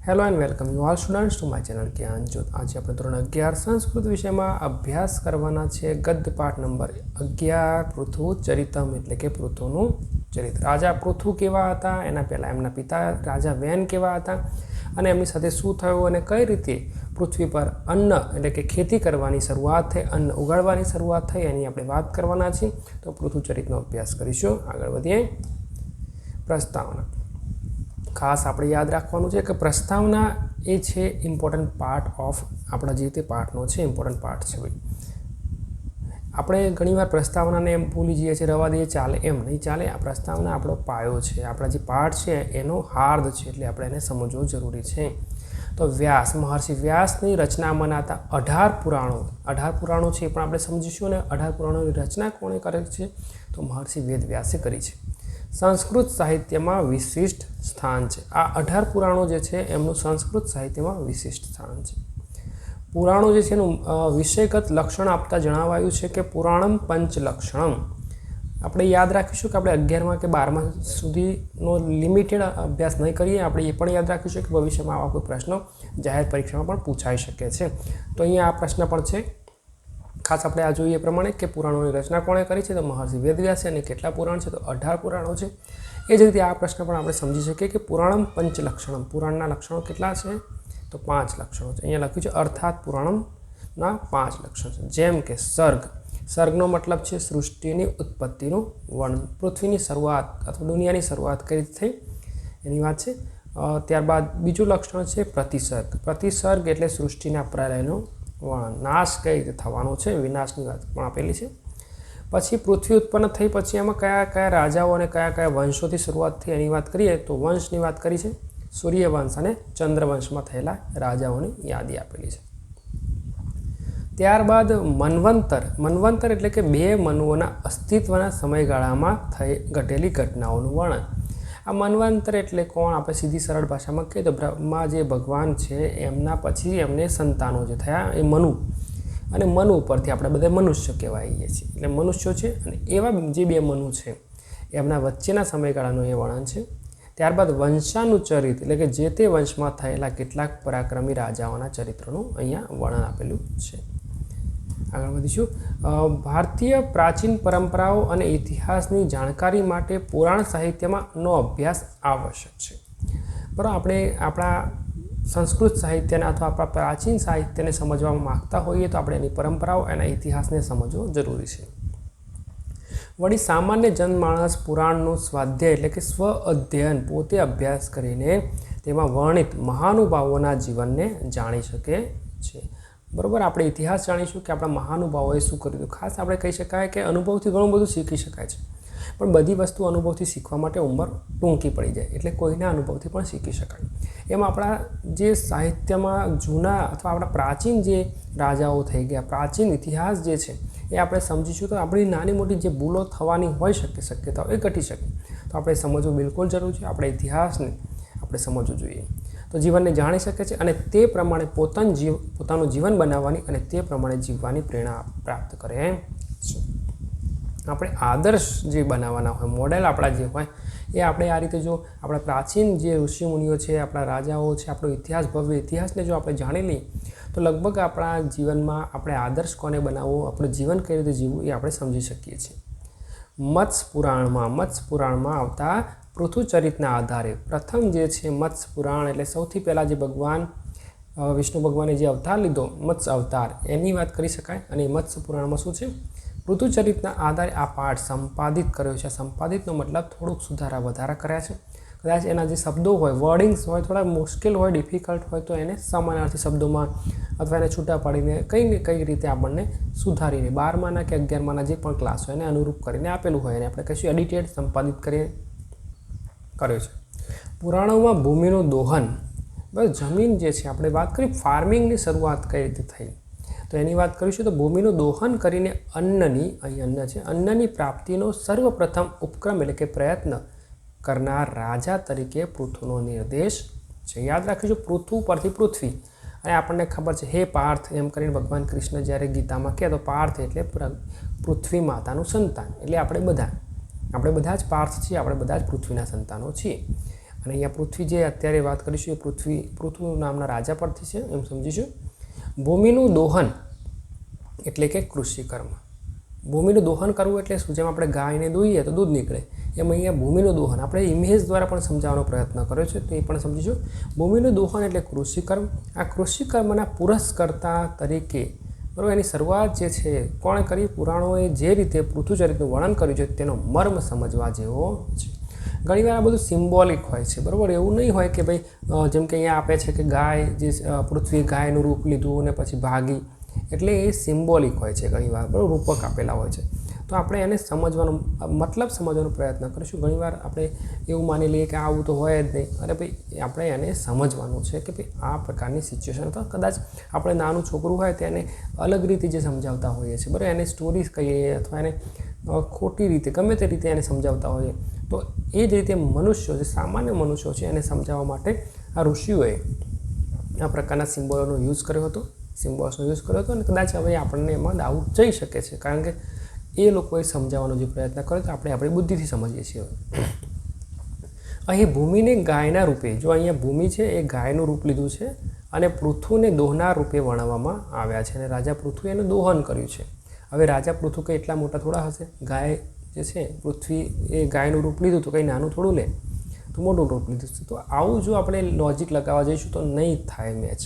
Hello and welcome you all students to my channel Gyanjyot. આજે આપણે ધોરણ 11 સંસ્કૃત વિષયમાં અભ્યાસ કરવાના છે ગદ્ય પાઠ નંબર 11 પૃથુ ચરિતમ એટલે કે પૃથુનું ચરિત્ર। રાજા પૃથુ કેવા હતા, એના પહેલાં એમના પિતા રાજા વેન કેવા હતા અને એમની સાથે શું થયું અને કઈ રીતે પૃથ્વી પર અન્ન એટલે કે ખેતી કરવાની શરૂઆત થઈ, અન્ન ઉગાડવાની શરૂઆત થઈ, એની આપણે વાત કરવાના છીએ। તો પૃથુ ચરિતનો અભ્યાસ કરીશું। આગળ વધીએ। પ્રસ્તાવના ખાસ આપણે યાદ રાખવાનું છે કે પ્રસ્તાવના એ છે ઇમ્પોર્ટન્ટ પાર્ટ ઓફ આપણા જે તે પાઠનો છે, ઇમ્પોર્ટન્ટ પાર્ટ છે ભાઈ। આપણે ઘણીવાર પ્રસ્તાવનાને એમ ભૂલી જઈએ છીએ, રવા દઈએ, ચાલે, એમ નહીં ચાલે। આ પ્રસ્તાવના આપણો પાયો છે, આપણા જે પાઠ છે એનો હાર્દ છે, એટલે આપણે એને સમજવું જરૂરી છે। તો વ્યાસ, મહર્ષિ વ્યાસની રચનામાંના હતા 18 પુરાણો। 18 પુરાણો છે એ પણ આપણે સમજીશું અને 18 પુરાણોની રચના કોણે કરેલ છે? તો મહર્ષિ વેદ વ્યાસે કરી છે। સંસ્કૃત સાહિત્યમાં વિશિષ્ટ સ્થાન છે। આ 18 પુરાણો જે છે એમનું સંસ્કૃત સાહિત્યમાં વિશિષ્ટ સ્થાન છે। પુરાણો જે છે એનું વિષયગત લક્ષણ આપતા જણાવાયું છે કે પુરાણમ પંચલક્ષણમ। આપણે યાદ રાખીશું કે આપણે 11મા કે 12મા સુધીનો લિમિટેડ અભ્યાસ નહીં કરીએ। આપણે એ પણ યાદ રાખીશું કે ભવિષ્યમાં આવા કોઈ પ્રશ્નો જાહેર પરીક્ષામાં પણ પૂછાઈ શકે છે। તો અહીંયા આ પ્રશ્ન પણ છે। ખાસ આપણે આ જોઈએ પ્રમાણે કે પુરાણોની રચના કોણે કરી છે? તો મહર્ષિ વેદવ્યાસે। અને કેટલા પુરાણ છે? તો 18 પુરાણો છે। એ જ રીતે આ પ્રશ્ન પણ આપણે સમજી શકીએ કે પુરાણમ પંચલક્ષણમ, પુરાણના લક્ષણો કેટલા છે? તો 5 લક્ષણો છે। અહીંયા લખ્યું છે અર્થાત પુરાણમના 5 લક્ષણો છે। જેમ કે સર્ગ, સર્ગનો મતલબ છે સૃષ્ટિની ઉત્પત્તિનું વર્ણન, પૃથ્વીની શરૂઆત અથવા દુનિયાની શરૂઆત કઈ રીતે થઈ એની વાત છે। ત્યારબાદ બીજું લક્ષણ છે પ્રતિસર્ગ, પ્રતિસર્ગ એટલે સૃષ્ટિના પ્રલયનું વર્ણન, નાશ કઈ રીતે થવાનો છે, વિનાશની વાત પણ આપેલી છે। પછી પૃથ્વી ઉત્પન્ન થઈ પછી એમાં કયા કયા રાજાઓ અને કયા કયા વંશોથી શરૂઆત થઈ એની વાત કરીએ તો વંશની વાત કરી છે, સૂર્યવંશ અને ચંદ્રવંશમાં થયેલા રાજાઓની યાદી આપેલી છે। ત્યારબાદ મન્વંતર, મન્વંતર એટલે કે 2 મનુઓના અસ્તિત્વના સમયગાળામાં થઈ ઘટેલી ઘટનાઓનું વર્ણન। આ મન્વંતર એટલે કોણ? આપણે સીધી સરળ ભાષામાં કહીએ તો બ્રહ્મા જે ભગવાન છે એમના પછી એમને સંતાનો જે થયા એ મનુ, અને મનુ ઉપરથી આપણે બધા મનુષ્ય કહેવાઈએ છીએ, એટલે મનુષ્યો છે। અને એવા જે 2 મનુ છે એમના વચ્ચેના સમયગાળાનું એ વર્ણન છે। ત્યારબાદ વંશાનુચરિત એટલે કે જે તે વંશમાં થયેલા કેટલાક પરાક્રમી રાજાઓના ચરિત્રનું અહીંયા વર્ણન આપેલું છે। આગળ વધીશું। ભારતીય પ્રાચીન પરંપરાઓ અને ઇતિહાસની જાણકારી માટે પુરાણ સાહિત્યમાં નો અભ્યાસ આવશ્યક છે। બરાબર, આપણે આપણા સંસ્કૃત સાહિત્યને અથવા આપણા પ્રાચીન સાહિત્યને સમજવા માગતા હોઈએ તો આપણે એની પરંપરાઓ એના ઇતિહાસને સમજવો જરૂરી છે। વળી સામાન્ય જનમાણસ પુરાણનું સ્વાધ્યાય એટલે કે સ્વ અધ્યયન, પોતે અભ્યાસ કરીને તેમાં વર્ણિત મહાનુભાવોના જીવનને જાણી શકે છે। બરાબર, આપણે ઇતિહાસ જાણીશું કે આપણા મહાનુભાવોએ શું કર્યું। ખાસ આપણે કહી શકાય કે અનુભવથી ઘણું બધું શીખી શકાય છે, પણ બધી વસ્તુ અનુભવથી શીખવા માટે ઉંમર ટૂંકી પડી જાય, એટલે કોઈના અનુભવથી પણ શીખી શકાય। એમાં આપણા જે સાહિત્યમાં જૂના અથવા આપણા પ્રાચીન જે રાજાઓ થઈ ગયા, પ્રાચીન ઇતિહાસ જે છે એ આપણે સમજીશું તો આપણી નાની મોટી જે ભૂલો થવાની હોઈ શકે, શક્યતાઓ એ ઘટી શકે। તો આપણે સમજવું બિલકુલ જરૂર છે, આપણે ઇતિહાસને આપણે સમજવું જોઈએ તો જીવનને જાણી શકે છે અને તે પ્રમાણે પોતાનું જીવન બનાવવાની અને તે પ્રમાણે જીવવાની પ્રેરણા પ્રાપ્ત કરે છે। આપણે આદર્શ જે બનાવવાના હોય, મોડેલ આપણા જે હોય એ આપણે આ રીતે જો આપણા પ્રાચીન જે ઋષિમુનિઓ છે, આપણા રાજાઓ છે, આપણો ઇતિહાસ, ભવ્ય ઇતિહાસને જો આપણે જાણી લઈએ તો લગભગ આપણા જીવનમાં આપણે આદર્શ કોને બનાવવો, આપણું જીવન કઈ રીતે જીવવું એ આપણે સમજી શકીએ છીએ। મત્સ્ય પુરાણમાં આવતા પૃથુચરિતના આધારે પ્રથમ જે છે મત્સ્ય પુરાણ એટલે સૌથી પહેલાં જે ભગવાન વિષ્ણુ ભગવાને જે અવતાર લીધો, મત્સ્ય અવતાર, એની વાત કરી શકાય। અને મત્સ્ય પુરાણમાં શું છે? પૃથુચરિતના આધારે આ પાઠ સંપાદિત કર્યો છે। સંપાદિતનો મતલબ થોડુંક સુધારા વધારા કર્યા છે। કદાચ એના જે શબ્દો હોય, વર્ડિંગ્સ હોય, થોડા મુશ્કેલ હોય, ડિફિકલ્ટ હોય તો એને સમાનાર્થી શબ્દોમાં અથવા એને છૂટા પાડીને કઈ રીતે આપણને સુધારીને 12માના કે 11માના જે પણ ક્લાસ હોય એને અનુરૂપ કરીને આપેલું હોય એને આપણે કહીશું એડિટેડ, સંપાદિત કર્યો છે। પુરાણોમાં ભૂમિનું દોહન, બસ જમીન જે છે આપણે વાત કરી ફાર્મિંગની શરૂઆત કઈ રીતે થઈ તો એની વાત કરીશું। તો ભૂમિનું દોહન કરીને અન્નની, અહીં અન્ન છે, અન્નની પ્રાપ્તિનો સર્વપ્રથમ ઉપક્રમ એટલે કે પ્રયત્ન કરનાર રાજા તરીકે પૃથુનો નિર્દેશ છે। યાદ રાખીશું, પૃથુ પરથી પૃથ્વી, અને આપણને ખબર છે હે પાર્થ એમ કરીને ભગવાન કૃષ્ણ જ્યારે ગીતામાં કહે તો પાર્થ એટલે પૃથ્વી માતાનું સંતાન, એટલે આપણે બધા જ પાર્થ છીએ, આપણે બધા જ પૃથ્વીના સંતાનો છીએ। અને અહીંયા પૃથ્વી જે અત્યારે વાત કરીશું એ પૃથુ નામના રાજા પરથી છે એમ સમજીશું. ભૂમિનું દોહન એટલે કે કૃષિકર્મ. ભૂમિનું દોહન કરવું એટલે શું? જેમ આપણે ગાયને દોઈએ તો દૂધ નીકળે, એમ અહીંયા ભૂમિનું દોહન આપણે ઇમેજ દ્વારા પણ સમજાવવાનો પ્રયત્ન કર્યો છે, તો એ પણ સમજીશું. ભૂમિનું દોહન એટલે કૃષિકર્મ. આ કૃષિકર્મના પુરસ્કર્તા તરીકે બરાબર એની શરૂઆત જે છે કોણે કરી? પુરાણોએ જે રીતે પૃથુચરિત્રનું વર્ણન કર્યું છે તેનો મર્મ સમજવા જેવો છે. ઘણીવાર આ બધું સિમ્બોલિક હોય છે, બરાબર. એવું નહીં હોય કે ભાઈ જેમ કે અહીંયા આપે છે કે ગાય જે પૃથ્વી ગાયનું રૂપ લીધું અને પછી ભાગી, એટલે એ સિમ્બોલિક હોય છે ઘણીવાર, બરાબર, રૂપક આપેલા હોય છે. તો આપણે એને સમજવાનો મતલબ સમજવાનો પ્રયત્ન કરીશું. ઘણીવાર આપણે એવું માની લઈએ કે આવું તો હોય જ નહીં, અરે ભાઈ આપણે એને સમજવાનું છે કે ભાઈ આ પ્રકારની સિચ્યુએશન, અથવા કદાચ આપણે નાનું છોકરું હોય તેને અલગ રીતે જે સમજાવતા હોઈએ છીએ, બરાબર, એને સ્ટોરીઝ કહીએ અથવા એને ખોટી રીતે ગમે તે રીતે એને સમજાવતા હોઈએ, તો એ જ રીતે મનુષ્યો જે સામાન્ય મનુષ્યો છે એને સમજાવવા માટે આ ઋષિઓએ આ પ્રકારના સિમ્બોલોનો યુઝ કર્યો હતો, સિમ્બોલ્સનો યુઝ કર્યો હતો. અને કદાચ હવે આપણને એમાં ડાઉટ જઈ શકે છે, કારણ કે એ લોકોએ સમજાવવાનો જે પ્રયત્ન કર્યો તો આપણે આપણી બુદ્ધિથી સમજીએ છીએ. અહીં ભૂમિને ગાયના રૂપે, જો અહીંયા ભૂમિ છે એ ગાયનું રૂપ લીધું છે અને પૃથુને દોહનાર રૂપે વર્ણવવામાં આવ્યા છે, અને રાજા પૃથુએ એનું દોહન કર્યું છે. હવે રાજા પૃથુ કંઈ એટલા મોટા થોડા હશે? ગાય જે છે પૃથ્વી એ ગાયનું રૂપ લીધું તો કંઈ નાનું થોડું લે, તો મોટું રૂપ લીધું છે. તો આવું જો આપણે લોજિક લગાવવા જઈશું તો નહીં થાય મેચ.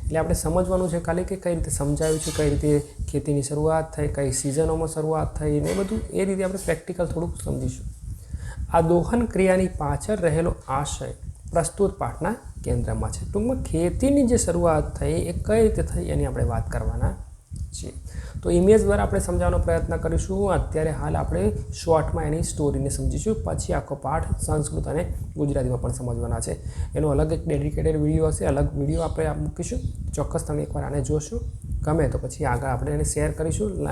એટલે આપણે સમજવાનું છે ખાલી કે કઈ રીતે સમજાવ્યું છે, કઈ રીતે ખેતીની શરૂઆત થઈ, કઈ સિઝનોમાં શરૂઆત થઈ, ને બધું એ રીતે આપણે પ્રેક્ટિકલ થોડુંક સમજીશું. આ દોહન ક્રિયાની પાછળ રહેલો આશય પ્રસ્તુત પાઠના કેન્દ્રમાં છે. ટૂંકમાં ખેતીની જે શરૂઆત થઈ એ કઈ રીતે થઈ એની આપણે વાત કરવાના છીએ. તો ઇમેજ દ્વારા આપણે સમજાવવાનો પ્રયત્ન કરીશું. અત્યારે હાલ આપણે શોર્ટમાં એની સ્ટોરીને સમજીશું, પછી આખો પાઠ સંસ્કૃત અને ગુજરાતીમાં પણ સમજવાના છે. એનો અલગ એક ડેડિકેટેડ વિડીયો હશે, અલગ વિડીયો આપણે મૂકીશું. ચોક્કસ તમે એકવાર આને જોશો, ગમે તો પછી આગળ આપણે એને શેર કરીશું,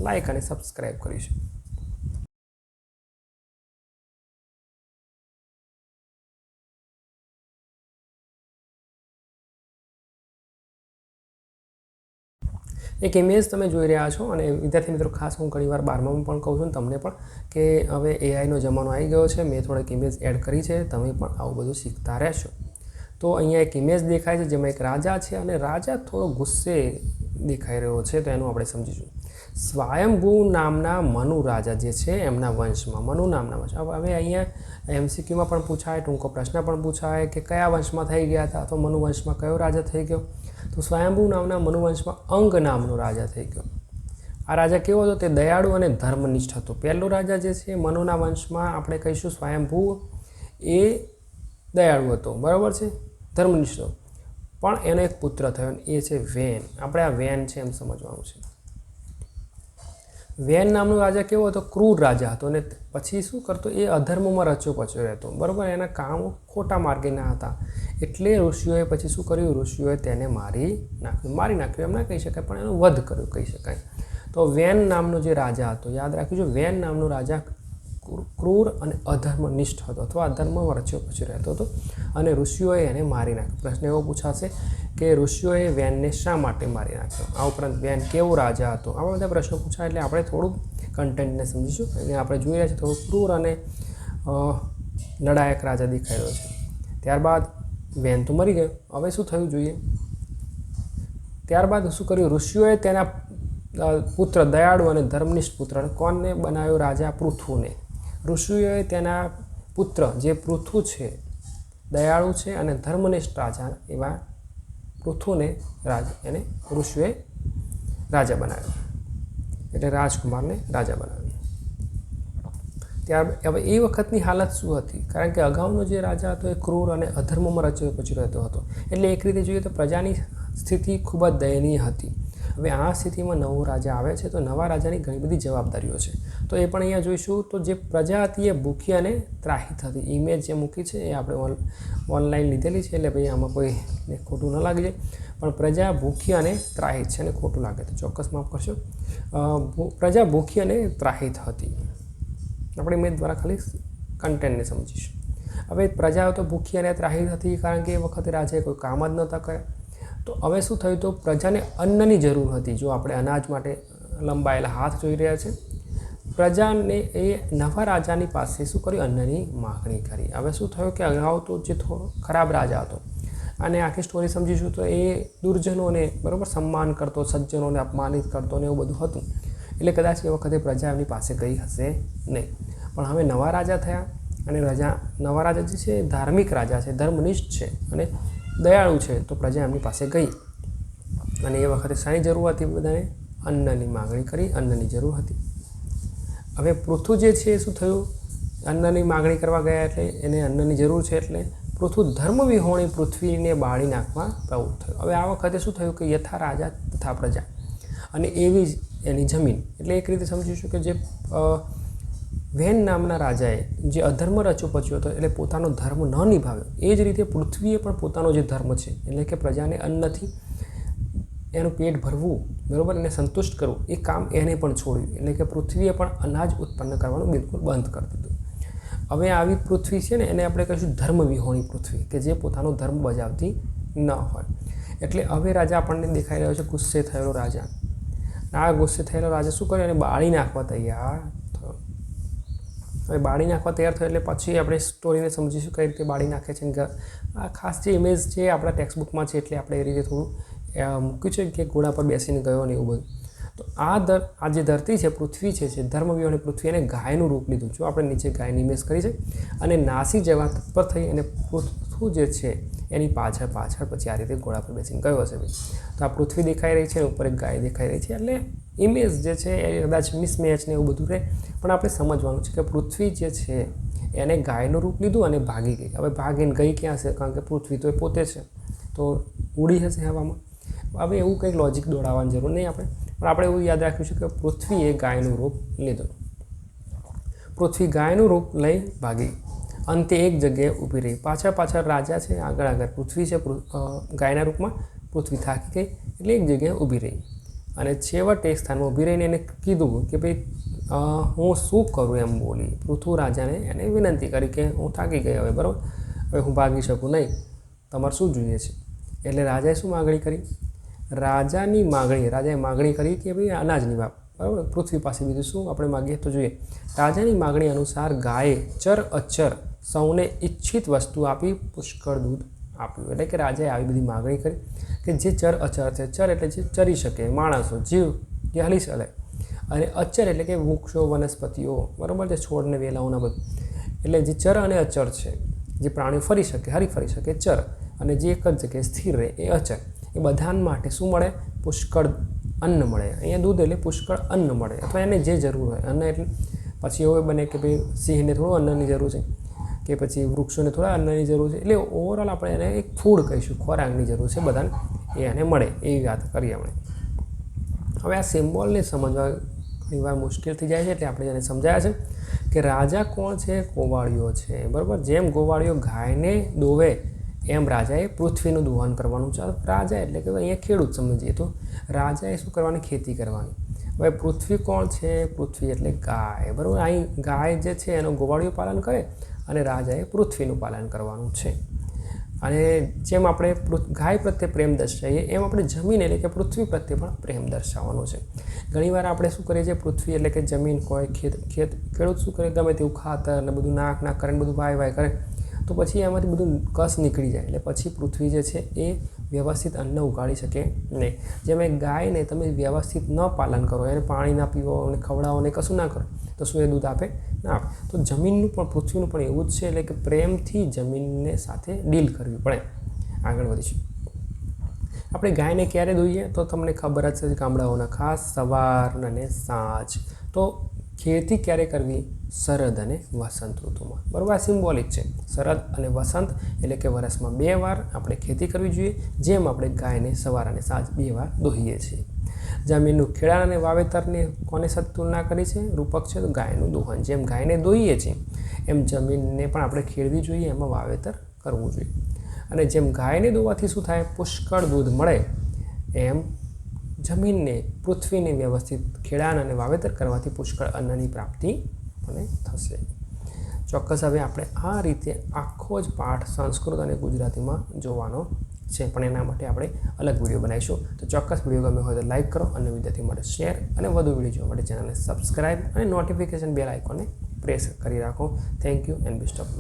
લાઈક અને સબસ્ક્રાઈબ કરીશું. એક ઇમેજ તમે જોઈ રહ્યા છો, અને વિદ્યાર્થી મિત્રો ખાસ હું ઘણીવાર 12માં પણ કહું છું તમને પણ કે હવે એઆઈનો જમાનો આવી ગયો છે. મેં થોડીક ઇમેજ એડ કરી છે, તમે પણ આવું બધું શીખતા રહેશો. તો અહીંયા એક ઇમેજ દેખાય છે જેમાં એક રાજા છે, અને રાજા થોડો ગુસ્સે દેખાઈ રહ્યો છે, તો એનું આપણે સમજીશું. સ્વયંભૂ નામના મનુ રાજા જે છે એમના વંશમાં, મનુ નામના વંશ. હવે અહીંયા MCQમાં પણ પૂછાય, ટૂંકો પ્રશ્ન પણ પૂછાય કે કયા વંશમાં થઈ ગયા હતા, અથવા મનુ વંશમાં કયો રાજા થઈ ગયો? તો સ્વયંભૂ નામના મનુવંશમાં અંગ નામનો રાજા થઈ ગયો. આ રાજા કેવો હતો? તે દયાળુ અને ધર્મનિષ્ઠ હતો. પહેલો રાજા જે છે મનુના વંશમાં આપણે કહીશું સ્વયંભૂ, એ દયાળુ હતો, બરાબર છે, ધર્મનિષ્ઠ. પણ એનો એક પુત્ર થયો, એ છે વેન. આપણે આ વેન છે એમ સમજવાનું છે. વેન નામનો રાજા કેવો હતો? ક્રૂર રાજા હતો, અને પછી શું કરતો? એ અધર્મમાં રચ્યો પચ્યો રહેતો, બરાબર. એના કામો ખોટા માર્ગે ના હતા, એટલે ઋષિઓએ પછી શું કર્યું? ઋષિઓએ તેને મારી નાખ્યો એમ ના કહી શકાય, પણ એનો વધ કર્યો કહી શકાય. તો વેન નામનો જે રાજા હતો, યાદ રાખજો, વેન નામનો રાજા ક્રૂર અને અધર્મનિષ્ઠ હતો, અથવા અધર્મમાં રચ્યો પચ્યો રહેતો હતો, અને ઋષિઓએ એને મારી નાખ્યો. પ્રશ્ન એવો પૂછાશે કે ઋષિઓએ વેનને શા માટે મારી નાખ્યો? આ ઉપરાંત વેન કેવો રાજા હતો? આવા બધા પ્રશ્નો પૂછાય, એટલે આપણે થોડુંક કન્ટેન્ટને સમજીશું. અને આપણે જોઈ રહ્યા છીએ થોડું ક્રૂર અને લડાયક રાજા દેખાઈ રહ્યો છે. ત્યારબાદ વેન તો મરી ગયો, હવે શું થયું જોઈએ. ત્યારબાદ શું કર્યું? ઋષિઓએ તેના પુત્ર દયાળુ અને ધર્મનિષ્ઠ પુત્ર કોને બનાવ્યો? રાજા પૃથુને. ઋષિઓએ તેના પુત્ર જે પૃથુ છે, દયાળુ છે અને ધર્મનિષ્ઠ રાજા, એવા પૃથુને એને ઋષિઓએ રાજા બનાવ્યો, એટલે રાજકુમારને રાજા બનાવ્યો. હવે એ વખતની હાલત શું હતી? કારણ કે અગાઉનો જે રાજા હતો એ ક્રૂર અને અધર્મમાં રચ્યો પચ્યો રહેતો હતો, એટલે એક રીતે જોઈએ તો પ્રજાની સ્થિતિ ખૂબ જ દયનીય હતી. હવે આ સ્થિતિમાં નવો રાજા આવે છે, તો નવા રાજાની ઘણી બધી જવાબદારીઓ છે, તો એ પણ અહીંયા જોઈશું. તો જે પ્રજા હતી એ ભૂખી અને ત્રાહિત હતી. ઇમેજ જે મૂકી છે એ આપણે ઓનલાઈન લીધેલી છે, એટલે ભાઈ આમાં કોઈ ખોટું ન લાગી જાય, પણ પ્રજા ભૂખી અને ત્રાહિત છે, અને ખોટું લાગે તો ચોક્કસ માફ કરશો. પ્રજા ભૂખી અને ત્રાહિત હતી. આપણે ઇમેજ દ્વારા ખાલી કન્ટેન્ટને સમજીશું. હવે પ્રજાઓ તો ભૂખી અને ત્રાહિત હતી, કારણ કે એ વખતે રાજાએ કોઈ કામ જ નહોતા કર્યા. તો હવે શું થયું? તો પ્રજાને અન્નની જરૂર હતી. જો આપણે અનાજ માટે લંબાયેલા હાથ જોઈ રહ્યા છે, પ્રજાને એ નવા રાજાની પાસે શું કર્યું, અન્નની માગણી કરી. હવે શું થયું કે અગાઉ તો જે થોડો ખરાબ રાજા હતો અને આખી સ્ટોરી સમજીશું તો એ દુર્જનોને બરાબર સન્માન કરતો, સજ્જનોને અપમાનિત કરતો ને એવું બધું હતું. એટલે કદાચ એ વખતે પ્રજા એમની પાસે ગઈ હશે નહીં. પણ હવે નવા રાજા થયા અને નવા રાજા જે છે ધાર્મિક રાજા છે, ધર્મનિષ્ઠ છે અને દયાળુ છે. તો પ્રજા એમની પાસે ગઈ અને એ વખતે શાની જરૂર હતી? બધાને અન્નની માગણી કરી, અન્નની જરૂર હતી. હવે પૃથુ જે છે શું થયું, અન્નની માગણી કરવા ગયા એટલે એને અન્નની જરૂર છે એટલે પૃથુ ધર્મ વિહોણી પૃથ્વીને બાળી નાખવા પ્રવૃત્ત થયો. હવે આ વખતે શું થયું કે યથા રાજા તથા પ્રજા અને એવી જ એની જમીન. એટલે એક રીતે સમજીશું કે જે વેન નામના રાજાએ જે અધર્મ રચોપચ્યો હતો એટલે પોતાનો ધર્મ ન નિભાવ્યો, એ જ રીતે પૃથ્વીએ પણ પોતાનો જે ધર્મ છે એટલે કે પ્રજાને અન્નથી એનું પેટ ભરવું, બરાબર, એને સંતુષ્ટ કરવું, એ કામ એને પણ છોડ્યું. એટલે કે પૃથ્વીએ પણ અનાજ ઉત્પન્ન કરવાનું બિલકુલ બંધ કરી દીધું. હવે આવી પૃથ્વી છે ને એને આપણે કહીશું ધર્મ વિહોણી પૃથ્વી, કે જે પોતાનો ધર્મ બજાવતી ન હોય. એટલે હવે રાજા આપણને દેખાઈ રહ્યો છે ગુસ્સે થયેલો રાજા. આ ગુસ્સે થયેલો રાજા શું કર્યો, એને બાળી નાખવા તૈયાર થયો. હવે બાળી નાખવા તૈયાર થયો એટલે પછી આપણે સ્ટોરીને સમજીશું કઈ રીતે બાળી નાખે છે. આ ખાસ જે ઇમેજ છે આપણા ટેક્સ્ટબુકમાં છે એટલે આપણે એ રીતે થોડું મૂક્યું છે કે ઘોડા પર બેસીને ગયો ને એવું બધું. તો આ જે ધરતી છે, પૃથ્વી છે, ધર્મવિહોણી પૃથ્વી, એને ગાયનું રૂપ લીધું. જો આપણે નીચે ગાયની ઇમેજ કરી છે અને નાસી જવા તત્પર થઈ અને પૃથ્વી જે છે એની પાછળ પછી આ રીતે ઘોડા પર બેસીને ગયો હશે. તો આ પૃથ્વી દેખાઈ રહી છે અને ઉપર એક ગાય દેખાઈ રહી છે. એટલે ઇમેજ જે છે એ કદાચ મિસમેચ ને એવું બધું રહે, પણ આપણે સમજવાનું છે કે પૃથ્વી જે છે એને ગાયનું રૂપ લીધું અને ભાગી ગઈ. હવે ભાગીને ગઈ ક્યાં છે? કારણ કે પૃથ્વી તો એ પોતે છે, તો ઉડી હશે હવામાં. હવે એવું કંઈક લોજિક દોડાવવાની જરૂર નહીં આપણે, પણ આપણે એવું યાદ રાખ્યું છે કે પૃથ્વીએ ગાયનું રૂપ લીધું. પૃથ્વી ગાયનું રૂપ લઈ ભાગી, અંતે એક જગ્યાએ ઊભી રહી. પાછળ રાજા છે, આગળ પૃથ્વી છે ગાયના રૂપમાં. પૃથ્વી થાકી ગઈ એટલે એક જગ્યાએ ઊભી રહી અને છેવટે એક સ્થાનમાં ઊભી રહીને એને કીધું કે ભાઈ હું શું કરું એમ બોલી. પૃથુ રાજાને એને વિનંતી કરી કે હું થાકી ગઈ હવે, બરાબર, હવે હું ભાગી શકું નહીં, તમારે શું જોઈએ છે? એટલે રાજાએ શું માગણી કરી? રાજાએ માગણી કરી કે ભાઈ અનાજની વાત, બરાબર, પૃથ્વી પાસે બીજું શું આપણે માગીએ તો જોઈએ. રાજાની માગણી અનુસાર ગાયે ચર અચર સૌને ઈચ્છિત વસ્તુ આપી પુષ્કળ દૂધ આપ્યું. એટલે કે રાજાએ આવી બધી માગણી કરી કે જે ચર અચર છે, ચર એટલે જે ચરી શકે, માણસો, જીવ જે હલી શકે, અને અચર એટલે કે વૃક્ષો, વનસ્પતિઓ, બરાબર, જે છોડને વેલાઓના બધું. એટલે જે ચર અને અચર છે, જે પ્રાણીઓ ફરી શકે, હરી ફરી શકે, ચર, અને જે એક જ જગ્યાએ સ્થિર રહે એ અચર. એ બધા માટે શું મળે? પુષ્કળ અન્ન મળે. અહીંયા દૂધ એટલે પુષ્કળ અન્ન મળે, અથવા એને જે જરૂર હોય. અન્ન એટલે પછી એવું બને કે ભાઈ સિંહને થોડું અન્નની જરૂર છે, કે પછી વૃક્ષોને થોડા અન્નની જરૂર છે. એટલે ઓવરઓલ આપણે એને એક ફૂડ કહીશું, ખોરાકની જરૂર છે બધાને, એને મળે એવી વાત કરીએ આપણે. હવે આ સિમ્બોલને સમજવા ઘણીવાર મુશ્કેલ થઈ જાય છે, એટલે આપણે એને સમજાયા છે કે રાજા કોણ છે? ગોવાળીઓ છે, બરાબર. જેમ ગોવાળીઓ ગાયને દોવે એમ રાજાએ પૃથ્વીનું દોહન કરવાનું છે. રાજા એટલે કે અહીંયા ખેડૂત સમજીએ તો રાજાએ શું કરવાની? ખેતી કરવાની. હવે પૃથ્વી કોણ છે? પૃથ્વી એટલે ગાય, બરાબર. અહીં ગાય જે છે એનું ગોવાળીઓ પાલન કરે અને રાજાએ પૃથ્વીનું પાલન કરવાનું છે. અને જેમ આપણે ગાય પ્રત્યે પ્રેમ દર્શાવીએ એમ આપણે જમીન એટલે કે પૃથ્વી પ્રત્યે પણ પ્રેમ દર્શાવવાનો છે. ઘણીવાર આપણે શું કરીએ છીએ, પૃથ્વી એટલે કે જમીન હોય, ખેડૂત શું કરે, ગમે તેવું ખાતર ને બધું નાક કરે, બધું વાય કરે, તો પછી એમાંથી બધું કસ નીકળી જાય. એટલે પછી પૃથ્વી જે છે એ વ્યવસ્થિત અન્ન ઉગાડી શકે નહીં. જેમ એ ગાયને તમે વ્યવસ્થિત ન પાલન કરો, એને પાણી ના પીવો અને ખવડાવો ને કશું ના કરો, તો શું એ દૂધ આપે? ના આપે. તો જમીનનું પણ, પૃથ્વીનું પણ એવું જ છે. એટલે કે પ્રેમથી જમીનને સાથે ડીલ કરવી પડે. આગળ વધીશું. આપણે ગાયને ક્યારે દોઈએ તો તમને ખબર જ છે, ગામડાઓના ખાસ સવાર અને સાંજ. તો ખેતી ક્યારે કરવી? શરદ અને વસંત ઋતુમાં, બરાબર. આ સિમ્બોલિક છે. શરદ અને વસંત એટલે કે વર્ષમાં 2 વાર આપણે ખેતી કરવી જોઈએ, જેમ આપણે ગાયને સવાર અને સાંજ 2 વાર દોઈએ છીએ. જમીનનું ખેડાણ અને વાવેતરને કોને સાથે તુલના કરી છે? રૂપક છે તો ગાયનું દોહન. જેમ ગાયને દોઈએ છીએ એમ જમીનને પણ આપણે ખેડવી જોઈએ, એમાં વાવેતર કરવું જોઈએ. અને જેમ ગાયને દોવાથી શું થાય? પુષ્કળ દૂધ મળે, એમ જમીનને, પૃથ્વીને વ્યવસ્થિત ખેડાણ અને વાવેતર કરવાથી પુષ્કળ અન્નની પ્રાપ્તિ પણ થશે. ચોક્કસ. હવે આપણે આ રીતે આખો જ પાઠ સંસ્કૃત અને ગુજરાતીમાં જોવાનો છે, પણ એના માટે આપણે અલગ વિડીયો બનાવીશું. તો ચોક્કસ વિડીયો ગમે હોય તો લાઇક કરો અને વિદ્યાર્થીઓ માટે શેર, અને વધુ વિડીયો જોવા માટે ચેનલને સબસ્ક્રાઈબ અને નોટિફિકેશન બેલ આઇકોનને પ્રેસ કરી રાખો. Thank you and best of luck.